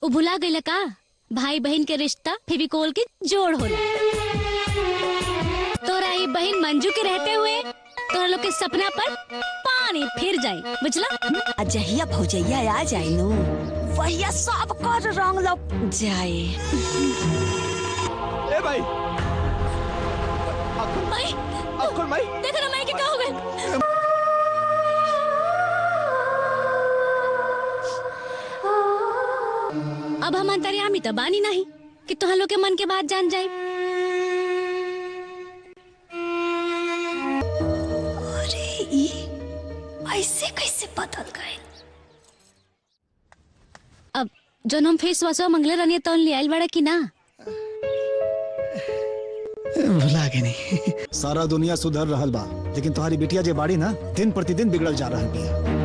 वो भुला गई का भाई बहन के रिश्ता फेविकोल के जोड़ होला। तोरा ये बहन मंजू के रहते हुए तोरा लोग के सपना पर पानी फिर जाए, बुझला। अजहिया भौजैया आ जाए नो वहिया सब कर रंग लग जाए। ए भाई माई, अखुल माई, देखो ना माई के क्या हो गए। अब हम अंतर्यामी तो बानी नहीं कि तुहां लोग के मन के बात जान जाए। अरे ई ऐसे कैसे बदल गए। अब जौन हम फेस वॉश मंगले रहनी तो ले आइल बड़ा कि ना। भुला के नहीं। सारा दुनिया सुधर रहल बा लेकिन तुम्हारी बिटिया जे बाड़ी ना दिन प्रतिदिन बिगड़ल जा रहल बिया।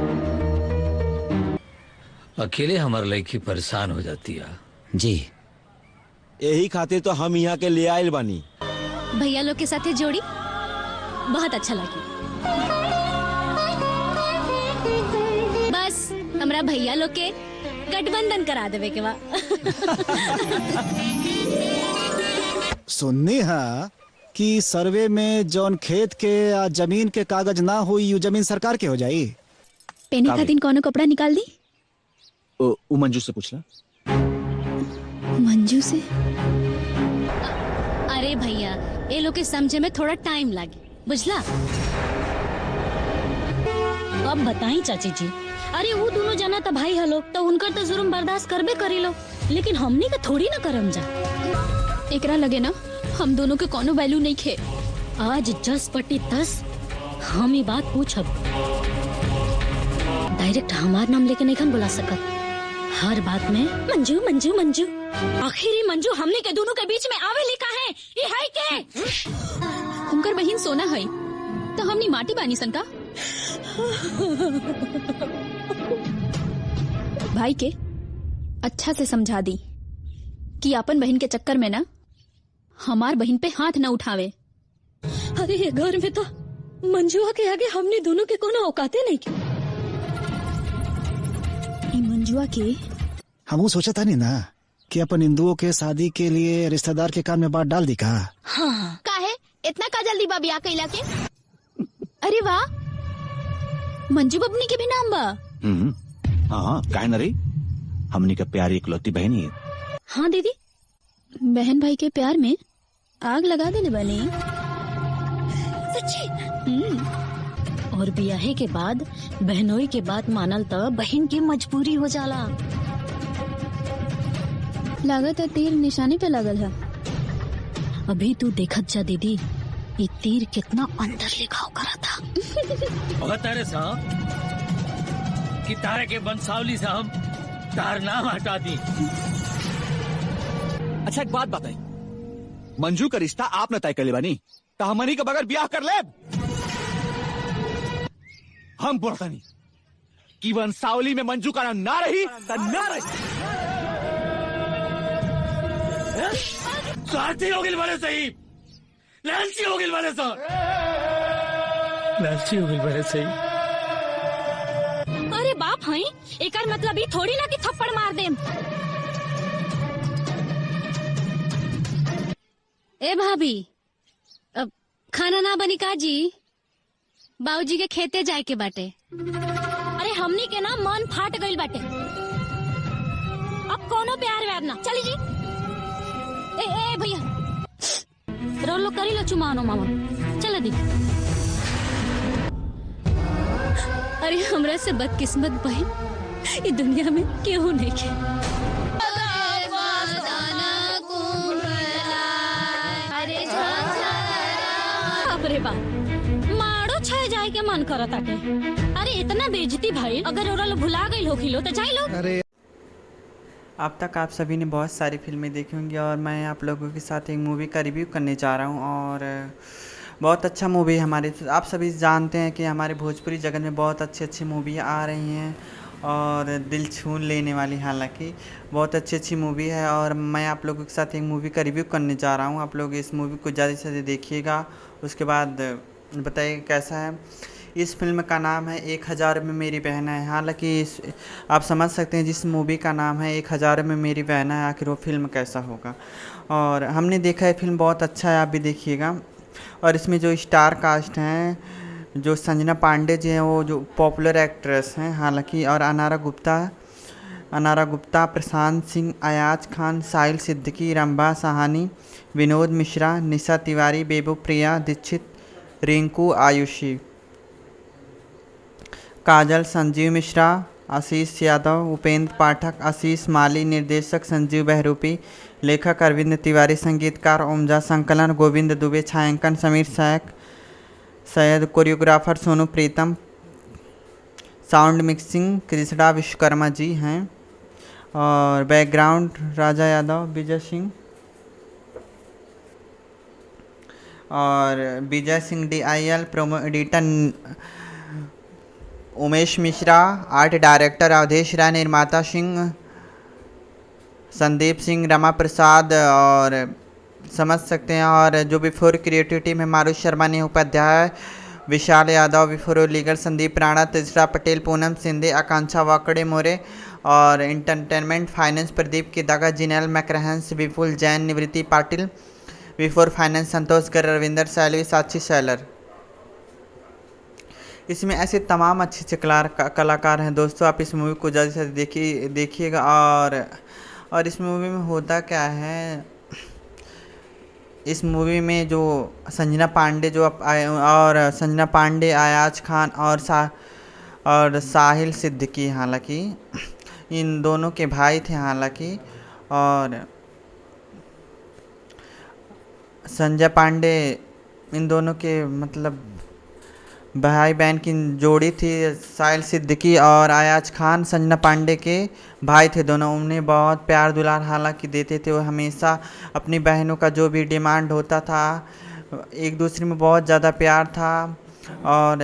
अकेले हमार लड़की परेशान हो जाती है जी। यही खातिर तो हम यहाँ के ले आयल बानी। भैया लोग के साथ जोड़ी बहुत अच्छा लगी। बस हमरा भैया लोग के गठबंधन करा देवे के बा। सुननी है कि सर्वे में जौन खेत के या जमीन के कागज ना हुई यू जमीन सरकार के हो जाई। पेनी खातिर कौनो कपड़ा निकाल दी। ओ मंजू से पूछना। मंजू से? अरे भैया ये लोग के समझे में थोड़ा टाइम लगे, बुझला। अब बताई चाची जी। अरे वो दोनों जना तो भाई हलो तो उनकर तो जुर्म बर्दाश्त करबे करी लो, लेकिन हमनी का थोड़ी ना करम जा। एकरा लगे ना हम दोनों के कोनो वैल्यू नहीं खे। आज 10 पट्टी 10 हम ही बात पूछब। डायरेक्ट हमार नाम लेके नहीं बुला सकत। हर बात में मंजू मंजू मंजू। आखिर ही मंजू हमने के दोनों के बीच में आवे लिखा है ये है के? उनकर बहन सोना है तो हमनी माटी बानी सन का। भाई के अच्छा से समझा दी कि अपन बहन के चक्कर में ना हमार बहन पे हाथ न उठावे। अरे ये घर में तो मंजुआ के आगे हमने दोनों के कोनो औकाते नहीं की। मंजुआ के हम सोचा था नहीं ना कि अपन हिंदुओं के शादी के लिए रिश्तेदार के काम में बात डाल दी का। हाँ। का है इतना का जल्दी बा बियाह कइला के? अरे वाह, मंजू बबनी के भी नाम बा। हाँ काहे न रही, हमनी का प्यारी इकलौती बहन ही। हाँ दीदी, बहन भाई के प्यार में आग लगा देने बनी। सच्ची? और बियाहे के बाद बहनोई के बात मानल तो बहन की मजबूरी हो जाला। लागत है तीर निशाने पे लगल है। अभी तू देखत जा दीदी, ये तीर कितना अंदर ले घाव करा था। और तारे साहब कि तारे के बंसावली से हम तार नाम हटा दी। अच्छा एक बात बताई, मंजू का रिश्ता आप न तय कर ले बानी तो हमनी के बगैर ब्याह कर ले। हम बोलता नहीं कि वंशावली में मंजू का नाम ना रही तो ना रही। स्वार्थी हो गई बड़े सही, लालची हो गई बड़े सही, लालची हो गई बड़े सही। अरे बाप हैं, एकर मतलब ये थोड़ी ना कि थप्पड़ मार दे। ए भाभी, अब खाना ना बनी का जी? बाबूजी के खेते जाए के बाटे। अरे हमनी के ना मन फाट गइल बाटे। अब कोनो प्यार व्यार ना चली जी। ए भैया रोलो करी लो चुमानो मामा, चला दी। अरे हमरा से बदकिस्मत बहन ये दुनिया में क्यों नहीं है। अरे बा मारो छह जाए के मन करत आके। अरे इतना बेइज्जती भाई, अगर ओरा लो भुला गई हो खिलो तो जाई लो। अरे अब तक आप सभी ने बहुत सारी फिल्में देखी होंगी और मैं आप लोगों के साथ एक मूवी का रिव्यू करने जा रहा हूं। और बहुत अच्छा मूवी हमारे, आप सभी जानते हैं कि हमारे भोजपुरी जगत में बहुत अच्छी मूवी आ रही हैं और दिल छू लेने वाली, हालांकि बहुत अच्छी मूवी है। और मैं आप लोगों के साथ एक मूवी का रिव्यू करने जा रहा हूं। आप लोग इस मूवी को ज़्यादा से ज़्यादा देखिएगा, उसके बाद बताइए कैसा है। इस फिल्म का नाम है 1000 में मेरी बहना है। हालांकि आप समझ सकते हैं जिस मूवी का नाम है 1000 में मेरी बहना है, आखिर वो फिल्म कैसा होगा। और हमने देखा है फिल्म बहुत अच्छा है, आप भी देखिएगा। और इसमें जो स्टार कास्ट हैं, जो संजना पांडे जी हैं वो जो पॉपुलर एक्ट्रेस हैं हालांकि, और अनारा गुप्ता, प्रशांत सिंह, अयाज खान, साहिल सिद्दीकी, रंभा साहनी, विनोद मिश्रा, निशा तिवारी, बेबू प्रिया दीक्षित, रिंकू आयुषी, काजल, संजीव मिश्रा, आशीष यादव, उपेंद्र पाठक, आशीष माली, निर्देशक संजीव बहरूपी, लेखक अरविंद तिवारी, संगीतकार ओमजा, संकलन गोविंद दुबे, छायांकन Sameer Syed, choreographer Sonu Pritam, sound mixing Krishna Vishwakarma ji हैं, और बैकग्राउंड राजा यादव, विजय सिंह और Vijay Singh DIL, promo editor Umesh Mishra, art director Awadhesh Rai, निर्माता सिंह संदीप सिंह, रमा प्रसाद और समझ सकते हैं। और जो बिफोर क्रिएटिव टीम है, मारुति शर्मा ने उपाध्याय, विशाल यादव, बिफोर लीगल संदीप राणा, तेजरा पटेल, पूनम सिंधे, आकांक्षा वाकड़े मोरे, और एंटरटेनमेंट फाइनेंस प्रदीप की दागा, जिनेल मैक्रहंस, विपुल जैन, निवृत्ति पाटिल, बिफोर फाइनेंस संतोष गर, रविंदर सैलवी, साक्षी सैलर। इसमें ऐसे तमाम अच्छे अच्छे कलाकार हैं दोस्तों, आप इस मूवी को जल्द से जल्द देखिएगा। और इस मूवी में होता क्या है, इस मूवी में जो संजना पांडे और संजना पांडे, अयाज खान और साहिल सिद्दीकी हालांकि इन दोनों के भाई थे हालांकि, और संजय पांडे इन दोनों के मतलब भाई बहन की जोड़ी थी। साहिल सिद्दीकी और अयाज खान संजना पांडे के भाई थे दोनों। उन्हें बहुत प्यार दुलार हालांकि देते थे, वो हमेशा अपनी बहनों का जो भी डिमांड होता था, एक दूसरे में बहुत ज़्यादा प्यार था। और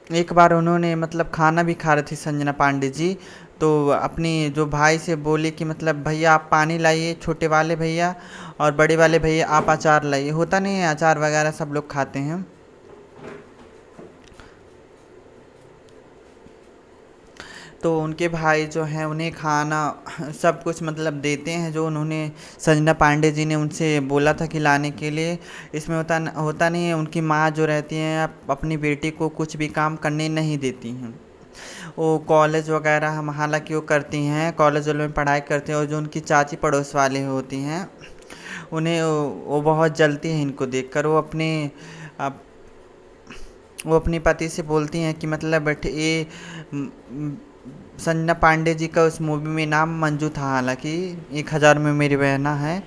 एक बार उन्होंने मतलब खाना भी खा रही थी संजना पांडे जी, तो अपनी जो भाई से बोली कि मतलब भैया आप पानी लाइए छोटे वाले भैया, और बड़े वाले भैया आप अचार लाइए। होता नहीं है अचार वगैरह सब लोग खाते हैं, तो उनके भाई जो हैं उन्हें खाना सब कुछ मतलब देते हैं जो उन्होंने संजना पांडे जी ने उनसे बोला था कि लाने के लिए। इसमें होता नहीं है, उनकी माँ जो रहती हैं अपनी बेटी को कुछ भी काम करने नहीं देती हैं। वो कॉलेज वगैरह हम हालांकि वो करती हैं, कॉलेज में पढ़ाई करते हैं, और जो उनकी चाची पड़ोस वाले होती हैं उन्हें वो बहुत जलती हैं इनको देखकर। वो अपने पति से बोलती हैं कि मतलब ये संजना पांडे जी का उस मूवी में नाम मंजू था, हालांकि 1000 में मेरी बहना है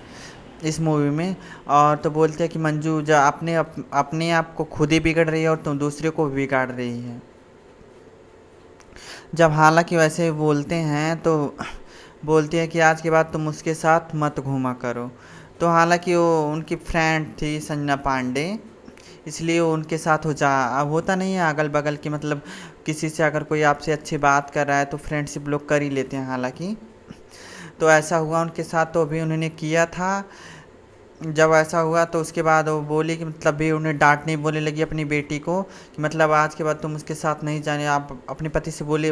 इस मूवी में। और तो बोलते हैं कि मंजू जो अपने आप को खुद ही बिगड़ रही है और तुम दूसरे को भी बिगाड़ रही है। जब हालांकि वैसे बोलते हैं तो बोलती है कि आज के बाद तुम उसके साथ मत घूमा करो। तो हालांकि वो उनकी फ्रेंड थी संजना पांडे, इसलिए वो उनके साथ अब होता नहीं है अगल बगल की मतलब किसी से अगर कोई आपसे अच्छी बात कर रहा है तो फ्रेंडशिप लोग कर ही लेते हैं हालांकि। तो ऐसा हुआ उनके साथ, तो अभी उन्होंने किया था। जब ऐसा हुआ तो उसके बाद वो बोली कि मतलब भी उन्हें डांटने बोलने लगी अपनी बेटी को कि मतलब आज के बाद तुम उसके साथ नहीं जाने। आप अपने पति से बोल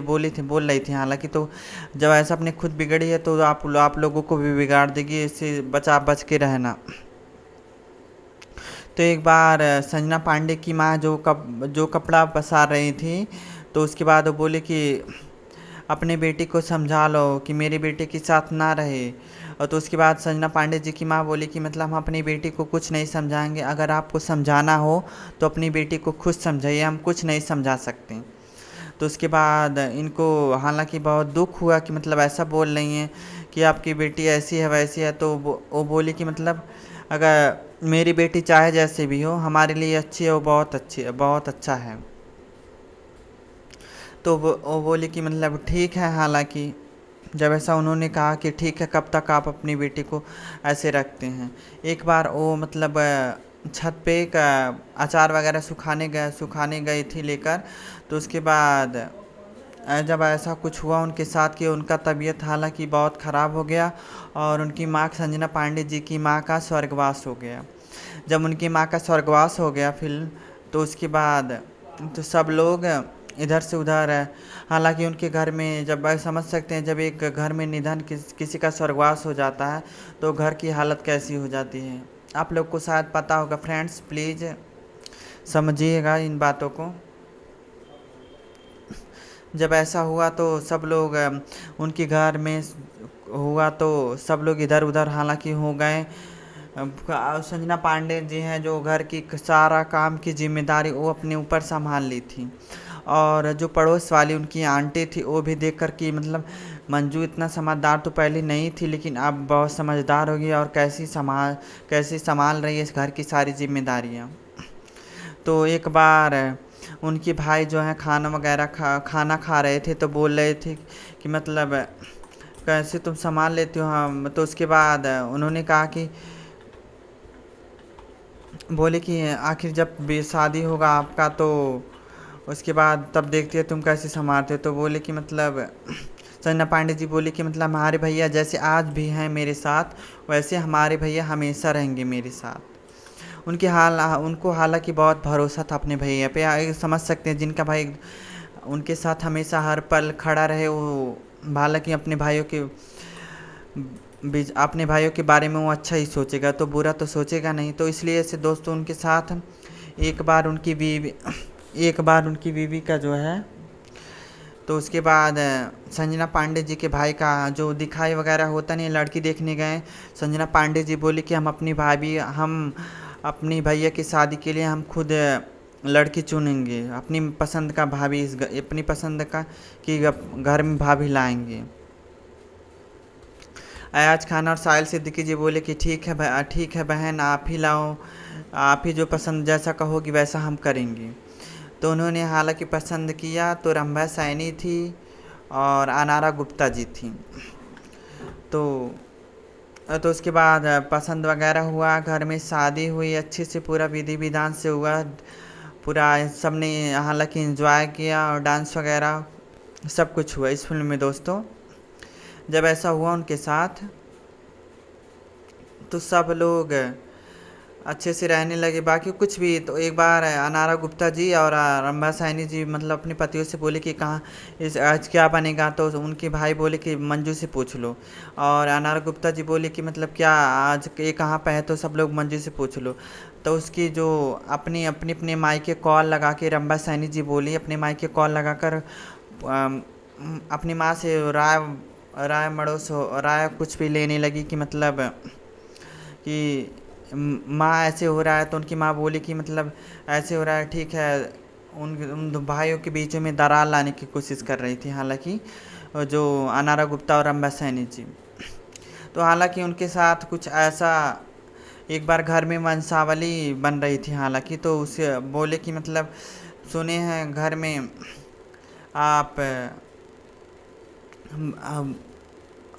रही थी हालांकि। तो जब ऐसा अपने खुद बिगड़ी है तो आप लोगों को भी बिगाड़ देगी, इससे बच के रहना। तो एक बार संजना पांडे की माँ जो कपड़ा पसार रही थी, तो उसके बाद वो बोले कि अपने बेटी को समझा लो कि मेरे बेटे के साथ ना रहे। और तो उसके बाद संजना पांडे जी की माँ बोली कि मतलब हम अपनी बेटी को कुछ नहीं समझाएंगे, अगर आपको समझाना हो तो अपनी बेटी को खुद समझाइए, हम कुछ नहीं समझा सकते। तो उसके बाद इनको हालांकि बहुत दुख हुआ कि मतलब ऐसा बोल रही हैं कि आपकी बेटी ऐसी है वैसी है। तो वो बोली कि मतलब अगर मेरी बेटी चाहे जैसे भी हो हमारे लिए अच्छी है, वो बहुत अच्छी है, बहुत अच्छा है। तो वो बोली कि मतलब ठीक है। हालांकि जब ऐसा उन्होंने कहा कि ठीक है, कब तक आप अपनी बेटी को ऐसे रखते हैं। एक बार वो मतलब छत पे एक अचार वगैरह सुखाने गई थी लेकर। तो उसके बाद जब ऐसा कुछ हुआ उनके साथ कि उनका तबीयत हालांकि बहुत ख़राब हो गया और उनकी माँ संजना पांडे जी की माँ का स्वर्गवास हो गया। जब उनकी माँ का स्वर्गवास हो गया फिर तो उसके बाद तो सब लोग इधर से उधर है। हालांकि उनके घर में जब समझ सकते हैं, जब एक घर में निधन किसी का स्वर्गवास हो जाता है तो घर की हालत कैसी हो जाती है। आप लोग को शायद पता होगा फ्रेंड्स, प्लीज़ समझिएगा इन बातों को। जब ऐसा हुआ तो सब लोग उनके घर में हुआ तो सब लोग इधर उधर हालांकि हो गए। संजना पांडे जी हैं जो घर की सारा काम की जिम्मेदारी वो अपने ऊपर संभाल ली थी। और जो पड़ोस वाली उनकी आंटी थी वो भी देख कर कि मतलब मंजू इतना समझदार तो पहले नहीं थी, लेकिन अब बहुत समझदार हो गई और कैसी संभाल रही है इस घर की सारी जिम्मेदारियाँ। तो एक बार उनके भाई जो हैं खाना वगैरह खाना खा रहे थे तो बोल रहे थे कि मतलब कैसे तुम संभाल लेते हो हम। तो उसके बाद उन्होंने कहा कि बोले कि आखिर जब शादी होगा आपका तो उसके बाद तब देखते हो तुम कैसे संभालते हो। तो बोले कि मतलब संजना पांडे जी बोले कि मतलब हमारे भैया जैसे आज भी हैं मेरे साथ, वैसे हमारे भैया हमेशा रहेंगे मेरे साथ। उनको हालांकि बहुत भरोसा था अपने भैया पे। समझ सकते हैं जिनका भाई उनके साथ हमेशा हर पल खड़ा रहे, वो हालांकि अपने भाइयों के बारे में वो अच्छा ही सोचेगा, तो बुरा तो सोचेगा नहीं। तो इसलिए से दोस्तों उनके साथ एक बार उनकी बीवी का जो है, तो उसके बाद संजना पांडे जी के भाई का जो दिखाई वगैरह होता नहीं, लड़की देखने गए। संजना पांडे जी बोली कि हम अपनी भैया की शादी के लिए हम खुद लड़की चुनेंगे, अपनी पसंद का भाभी अपनी पसंद का कि घर में भाभी लाएंगे। अयाज खान और साहिल सिद्दीकी जी बोले कि ठीक है बहन, आप ही लाओ, आप ही जो पसंद जैसा कहोगी वैसा हम करेंगे। तो उन्होंने हालांकि पसंद किया तो रंभा सैनी थी और अनारा गुप्ता जी थी। तो उसके बाद पसंद वगैरह हुआ, घर में शादी हुई अच्छे से, पूरा विधि विधान से हुआ, पूरा सबने हालांकि एंजॉय किया और डांस वगैरह सब कुछ हुआ इस फिल्म में दोस्तों। जब ऐसा हुआ उनके साथ तो सब लोग अच्छे से रहने लगे, बाकी कुछ भी। तो एक बार अनारा गुप्ता जी और रंभा सैनी जी मतलब अपने पतियों से बोले कि कहाँ आज क्या बनेगा। तो उनके भाई बोले कि मंजू से पूछ लो, और अनारा गुप्ता जी बोले कि मतलब क्या आज ये कहाँ पे है, तो सब लोग मंजू से पूछ लो। तो उसकी जो अपने मायके कॉल लगा के रंभा सैनी जी बोली, अपने मायके कॉल लगा कर अपनी माँ से राय कुछ भी लेने लगी कि मतलब कि माँ ऐसे हो रहा है। तो उनकी माँ बोली कि मतलब ऐसे हो रहा है, ठीक है। उन भाइयों के बीच में दरार लाने की कोशिश कर रही थी हालांकि जो अनारा गुप्ता और रंभा सैनी जी। तो हालांकि उनके साथ कुछ ऐसा एक बार घर में वंशावली बन रही थी हालांकि, तो उसे बोले कि मतलब सुने हैं घर में आप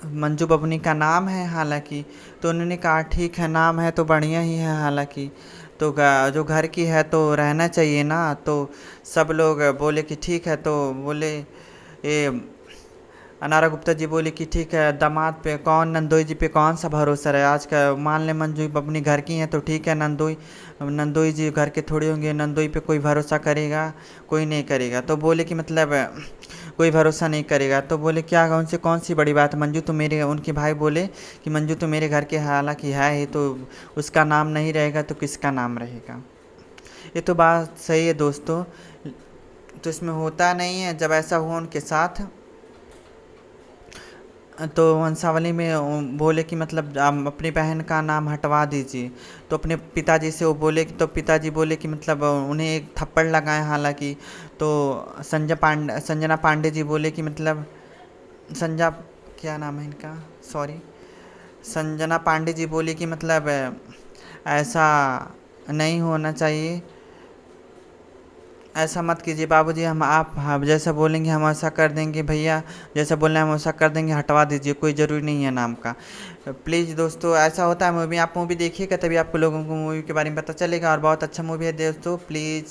मंजू बबनी का नाम है हालांकि। तो उन्होंने कहा ठीक है, नाम है तो बढ़िया ही है हालांकि, तो जो घर की है तो रहना चाहिए ना। तो सब लोग बोले कि ठीक है। तो बोले ये अनारा गुप्ता जी बोले कि ठीक है, दामाद पे कौन, नंदोई जी पे कौन सा भरोसा है आज का। मान ले मंजू बबनी घर की हैं तो ठीक है, नंदोई जी घर के थोड़ी होंगे, नंदोई पे कोई भरोसा करेगा, कोई नहीं करेगा। तो बोले कि मतलब कोई भरोसा नहीं करेगा। तो बोले क्या, उनसे कौन सी बड़ी बात, मंजू तो मेरे, उनके भाई बोले कि मंजू तो मेरे घर के हालांकि है ही, तो उसका नाम नहीं रहेगा तो किसका नाम रहेगा। ये तो बात सही है दोस्तों, तो इसमें होता नहीं है। जब ऐसा हुआ उनके साथ तो वंशावली में बोले कि मतलब अपनी बहन का नाम हटवा दीजिए। तो अपने पिताजी से वो बोले कि, तो पिताजी बोले कि मतलब उन्हें एक थप्पड़ लगाए हालांकि। तो संजना पांडे जी बोले कि मतलब क्या नाम है इनका, सॉरी, संजना पांडे जी बोले कि मतलब ऐसा नहीं होना चाहिए, ऐसा मत कीजिए बाबूजी, आप जैसा बोलेंगे हम ऐसा कर देंगे, भैया जैसा बोलना है हम ऐसा कर देंगे, हटवा दीजिए, कोई ज़रूरी नहीं है नाम का। प्लीज़ दोस्तों, ऐसा होता है मूवी, आप मूवी देखिएगा तभी आपको लोगों को मूवी के बारे में पता चलेगा, और बहुत अच्छा मूवी है दोस्तों, प्लीज़